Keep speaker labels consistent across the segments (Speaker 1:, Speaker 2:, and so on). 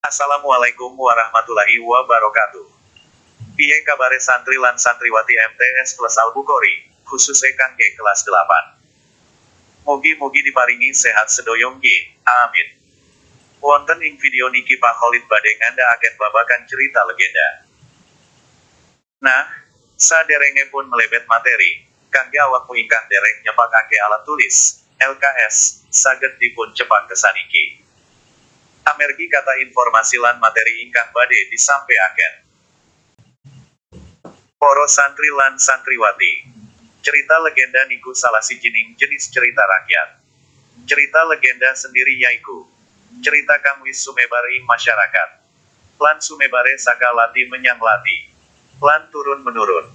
Speaker 1: Assalamualaikum warahmatullahi wabarakatuh. Piye kabare santri lan santriwati MTS Plus Al-Bukhari, khususnya kangge kelas 8. Mugi-mugi diparingi sehat sedoyo nggih. Amin. Wonten ing video niki Pak Khalid badhe ngandhakaken babagan cerita legenda. Nah, saderengipun melebet materi, kangge awakmu ingkang dereng nyepakake alat tulis LKS saged dipun cepak kesaniki. Amergi kata informasi lan materi ingkang badhe disampaikan. Para santri lan santriwati, cerita legenda niku salah sijining jenis cerita rakyat. Cerita legenda sendiri yaiku cerita kang wis sumebar ing masyarakat, lan sumebare saka lati menyang lati, lan turun menurun.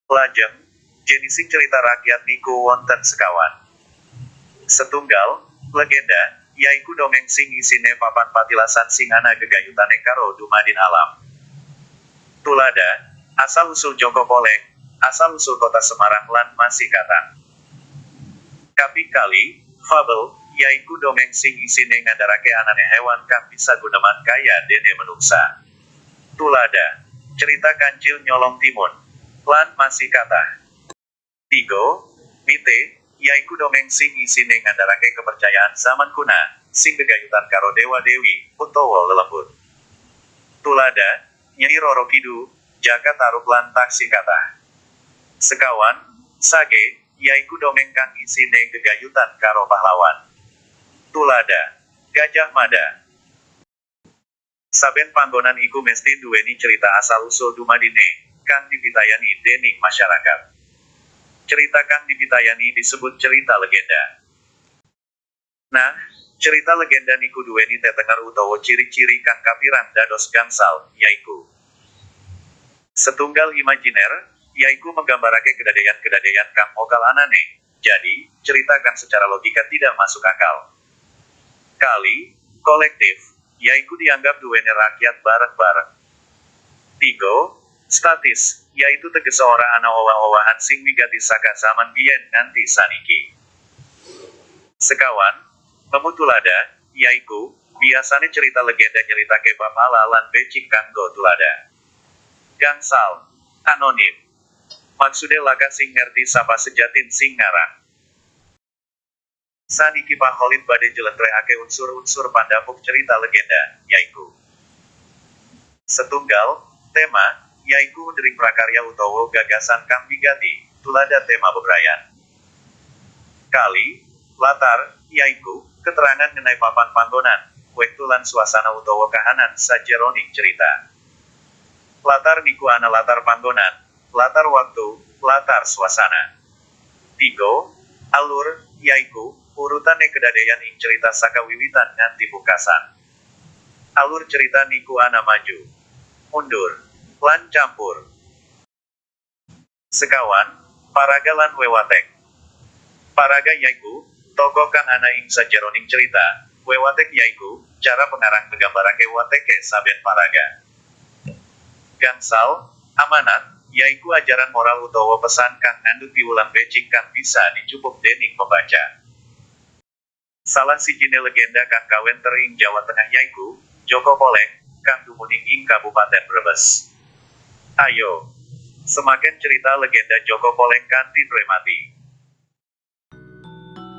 Speaker 1: Lajeng, jenising cerita rakyat niku wonten sekawan. Setunggal legenda yaiku dongeng sing isine papan patilasan sing ana gegayutane karo dumadin alam. Tulada, asal-usul Joko Poleng, asal-usul kota Semarang lan masih kata. Kali, fabel, yaiku dongeng sing isine ngandharake anane hewan kang bisa guneman kaya dene menungsa. Tulada, cerita kancil nyolong timun, lan masih kata. Tigo, mite, yaiku dongeng sing isine ngandharake kepercayaan zaman kuna, sing gegayutan karo dewa-dewi, utawa lelembut. Tulada, Nyai Roro Kidu, Jaka Tarub lan taksi kata. Sekawan, sage, yaiku dongeng kang isine gegayutan karo pahlawan. Tulada, Gajah Mada. Saben panggonan iku mesti duweni cerita asal-usul dumadine, kang dipitayani dening masyarakat. Cerita kang dipitayani disebut cerita legenda. Nah, cerita legenda niku duweni tetenger utawa ciri-ciri kang kapiran dados gangsal, yaiku setunggal imajiner, yaiku menggambarake kedadean-kedadean kang okal anane. Jadi, cerita kang secara logika tidak masuk akal. Kali, kolektif, yaiku dianggap duweni rakyat bareng-bareng. Tigo, statis, yaitu tegese ora ana owah-owahan sing wigati saka zaman biyen nganti saniki. Sekawan, pemutulada, yaiku biasane cerita legenda nyeritake bab ala lan becik kanggo tulada. Gangsal, anonim. Maksude laka sing ngerti sapa sejatin sing ngarang. Saniki Pak Khalid badhe jelentrehake unsur-unsur pandapuk cerita legenda, yaiku setunggal, tema, yaiku ndering prakarya utawa gagasan kang wigati, tulada tema bebrayan. Kali, latar, yaiku keterangan ngenai papan panggonan, wektu lan suasana utawa kahanan sajeroning cerita. Latar niku ana latar panggonan, latar waktu, latar suasana. Tigo, alur, yaiku urutane kedadean ing cerita saka wiwitan nganti pungkasan. Alur cerita niku ana maju, mundur, lan campur. Sekawan, paraga lan wewatek. Paraga yaiku tokoh kang ana ing sajeroning cerita, wewatek yaiku cara pengarang menggambarake wateke saben paraga. Gangsal, amanat, yaiku ajaran moral utawa pesan kang ngandhut piwulang becik kang bisa dicupuk dening pembaca. Salah sijine legenda kang kawenter ing Jawa Tengah yaiku Joko Poleng, kang dumunung ing Kabupaten Brebes. Ayo, semakin cerita legenda Joko Poleng kanthi premati.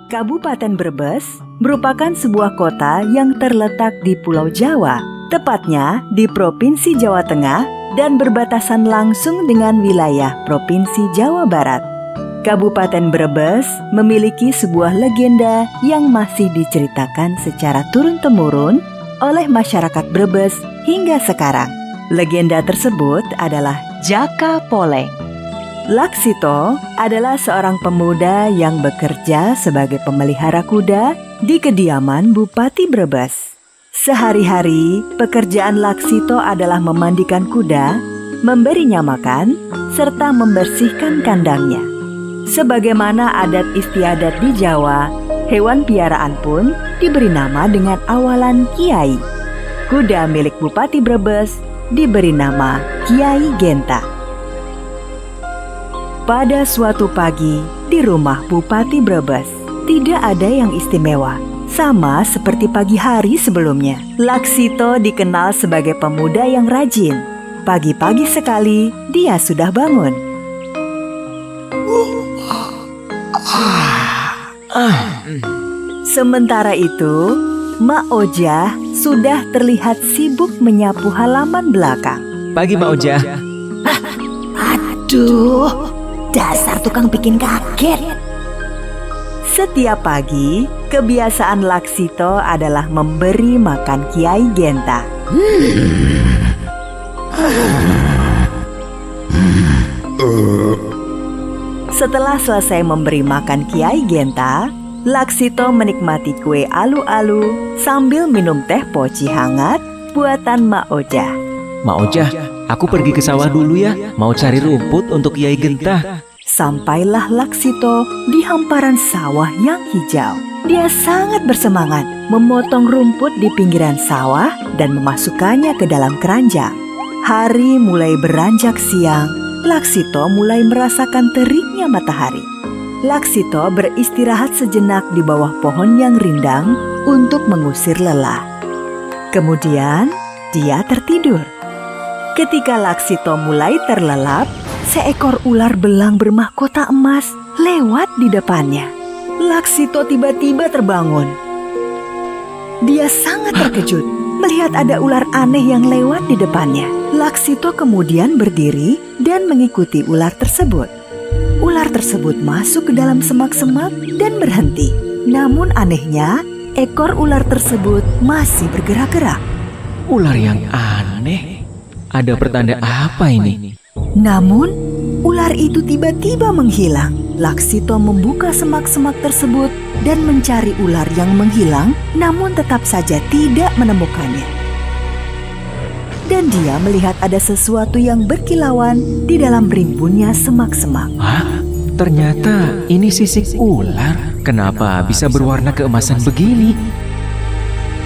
Speaker 2: Kabupaten Brebes merupakan sebuah kota yang terletak di Pulau Jawa, tepatnya di Provinsi Jawa Tengah dan berbatasan langsung dengan wilayah Provinsi Jawa Barat. Kabupaten Brebes memiliki sebuah legenda yang masih diceritakan secara turun-temurun oleh masyarakat Brebes hingga sekarang. Legenda tersebut adalah Jaka Poleng. Laksito adalah seorang pemuda yang bekerja sebagai pemelihara kuda di kediaman Bupati Brebes. Sehari-hari, pekerjaan Laksito adalah memandikan kuda, memberinya makan, serta membersihkan kandangnya. Sebagaimana adat istiadat di Jawa, hewan piaraan pun diberi nama dengan awalan Kiai. Kuda milik Bupati Brebes diberi nama Kiai Genta. Pada suatu pagi, di rumah Bupati Brebes, tidak ada yang istimewa. Sama seperti pagi hari sebelumnya, Laksito dikenal sebagai pemuda yang rajin. Pagi-pagi sekali, dia sudah bangun. Sementara itu, Mak Ojah sudah terlihat sibuk menyapu halaman belakang.
Speaker 3: Pagi, Mak Ojah.
Speaker 4: Aduh, dasar tukang bikin kaget.
Speaker 2: Setiap pagi, kebiasaan Laksito adalah memberi makan Kiai Genta. Setelah selesai memberi makan Kiai Genta, Laksito menikmati kue alu-alu sambil minum teh poci hangat buatan Mak Ojah.
Speaker 3: Mak Ojah, aku pergi ke sawah dulu ya. Mau cari rumput untuk Kiai Genta.
Speaker 2: Sampailah Laksito di hamparan sawah yang hijau. Dia sangat bersemangat memotong rumput di pinggiran sawah dan memasukkannya ke dalam keranjang. Hari mulai beranjak siang, Laksito mulai merasakan teriknya matahari. Laksito beristirahat sejenak di bawah pohon yang rindang untuk mengusir lelah. Kemudian, dia tertidur. Ketika Laksito mulai terlelap, seekor ular belang bermahkota emas lewat di depannya. Laksito tiba-tiba terbangun. Dia sangat terkejut melihat ada ular aneh yang lewat di depannya. Laksito kemudian berdiri dan mengikuti ular tersebut. Ular tersebut masuk ke dalam semak-semak dan berhenti. Namun anehnya, ekor ular tersebut masih bergerak-gerak.
Speaker 3: Ular yang aneh. Ada pertanda apa ini?
Speaker 2: Namun, ular itu tiba-tiba menghilang. Laksito membuka semak-semak tersebut dan mencari ular yang menghilang, namun tetap saja tidak menemukannya. Dan dia melihat ada sesuatu yang berkilauan di dalam rimbunnya semak-semak.
Speaker 3: Hah? Ternyata ini sisik ular. Kenapa bisa berwarna keemasan begini?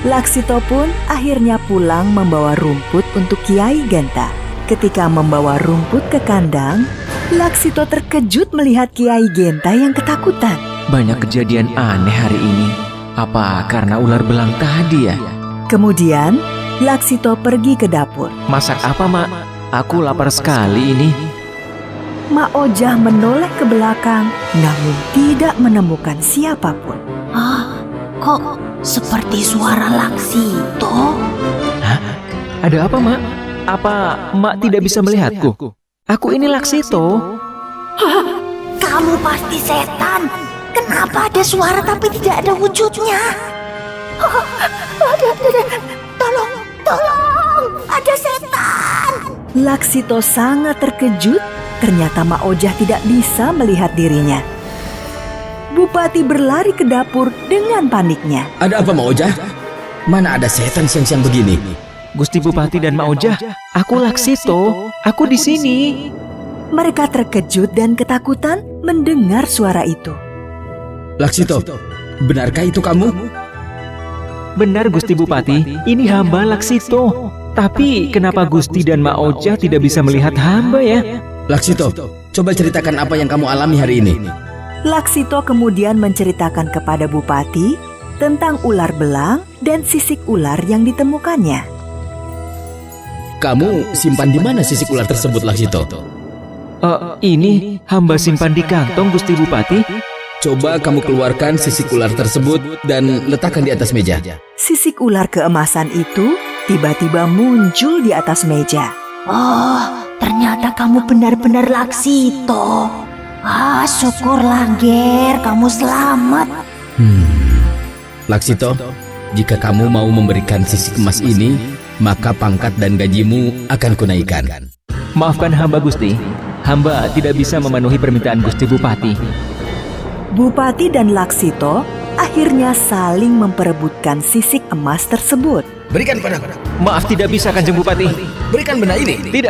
Speaker 2: Laksito pun akhirnya pulang membawa rumput untuk Kiai Genta. Ketika membawa rumput ke kandang, Laksito terkejut melihat Kiai Genta yang ketakutan.
Speaker 3: Banyak kejadian aneh hari ini. Apa karena ular belang tadi ya?
Speaker 2: Kemudian, Laksito pergi ke dapur.
Speaker 3: Masak apa, Mak? Aku lapar sekali ini.
Speaker 2: Mak Ojah menoleh ke belakang, namun tidak menemukan siapapun.
Speaker 4: Kok seperti suara Laksito?
Speaker 3: Hah? Ada apa, Mak? Apa Mak tidak bisa melihatku? Aku ini Laksito.
Speaker 4: Kamu pasti setan. Kenapa ada suara tapi tidak ada wujudnya? Tolong, ada setan.
Speaker 2: Laksito sangat terkejut. Ternyata Mak Ojah tidak bisa melihat dirinya. Bupati berlari ke dapur dengan paniknya.
Speaker 5: Ada apa, Mak Ojah? Mana ada setan siang-siang begini?
Speaker 3: Gusti Bupati dan Mak Ojah, aku Laksito. Aku di sini.
Speaker 2: Mereka terkejut dan ketakutan mendengar suara itu.
Speaker 5: Laksito, benarkah itu kamu?
Speaker 3: Benar, Gusti Bupati. Ini hamba Laksito. Tapi kenapa Gusti dan Mak Ojah tidak bisa melihat hamba ya?
Speaker 5: Laksito, coba ceritakan apa yang kamu alami hari ini.
Speaker 2: Laksito kemudian menceritakan kepada Bupati tentang ular belang dan sisik ular yang ditemukannya.
Speaker 5: Kamu simpan di mana sisik ular tersebut, Laksito?
Speaker 3: Ini hamba simpan di kantong, Gusti Bupati.
Speaker 5: Coba kamu keluarkan sisik ular tersebut dan letakkan di atas meja.
Speaker 2: Sisik ular keemasan itu tiba-tiba muncul di atas meja.
Speaker 4: Oh, ternyata kamu benar-benar Laksito. Syukurlah Ger, kamu selamat.
Speaker 5: Laksito, jika kamu mau memberikan sisik emas ini, maka pangkat dan gajimu akan kunaikkan.
Speaker 3: Maafkan hamba, Gusti. Hamba tidak bisa memenuhi permintaan Gusti Bupati.
Speaker 2: Bupati dan Laksito akhirnya saling memperebutkan sisik emas tersebut.
Speaker 5: Berikan padaku.
Speaker 3: Maaf, tidak bisa, Kanjeng Bupati.
Speaker 5: Berikan benda ini.
Speaker 3: Tidak.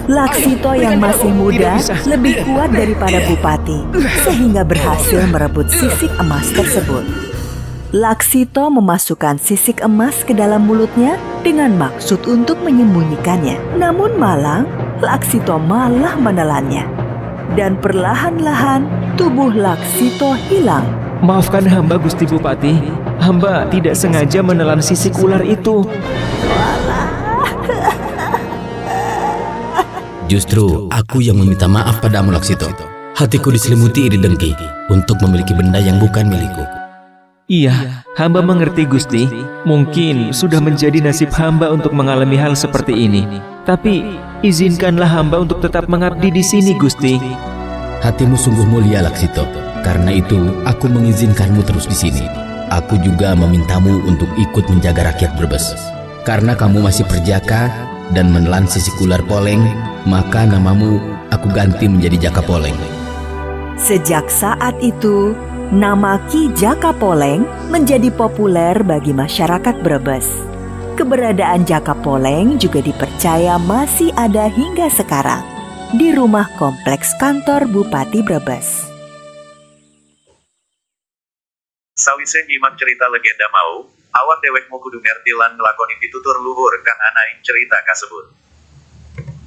Speaker 2: Laksito yang masih muda lebih kuat daripada Bupati, sehingga berhasil merebut sisik emas tersebut. Laksito memasukkan sisik emas ke dalam mulutnya dengan maksud untuk menyembunyikannya. Namun malang, Laksito malah menelannya. Dan perlahan-lahan tubuh Laksito hilang.
Speaker 3: Maafkan hamba Gusti Bupati, hamba tidak sengaja menelan sisik ular itu.
Speaker 5: Justru aku yang meminta maaf padamu Laksito. Hatiku diselimuti iri dengki untuk memiliki benda yang bukan milikku.
Speaker 3: Iya, hamba mengerti Gusti. Mungkin sudah menjadi nasib hamba untuk mengalami hal seperti ini. Tapi izinkanlah hamba untuk tetap mengabdi di sini Gusti.
Speaker 5: Hatimu sungguh mulia Laksito. Karena itu aku mengizinkanmu terus di sini. Aku juga memintamu untuk ikut menjaga rakyat Brebes. Karena kamu masih perjaka dan menelan sisik ular Poleng, maka namamu aku ganti menjadi Jaka Poleng.
Speaker 2: Sejak saat itu, nama Ki Jaka Poleng menjadi populer bagi masyarakat Brebes. Keberadaan Jaka Poleng juga dipercaya masih ada hingga sekarang di rumah kompleks kantor Bupati Brebes.
Speaker 1: Sawise nyimak cerita legenda mau, awak dewekmu kudu ngerti lan nglakoni pitutur luhur kang ana ing cerita kasebut.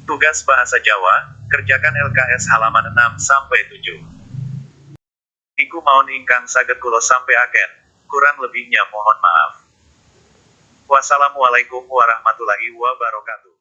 Speaker 1: Tugas bahasa Jawa, kerjakan LKS halaman 6-7. Iku maun ingkang saged kula sampaiaken, kurang lebihnya mohon maaf. Wassalamualaikum warahmatullahi wabarakatuh.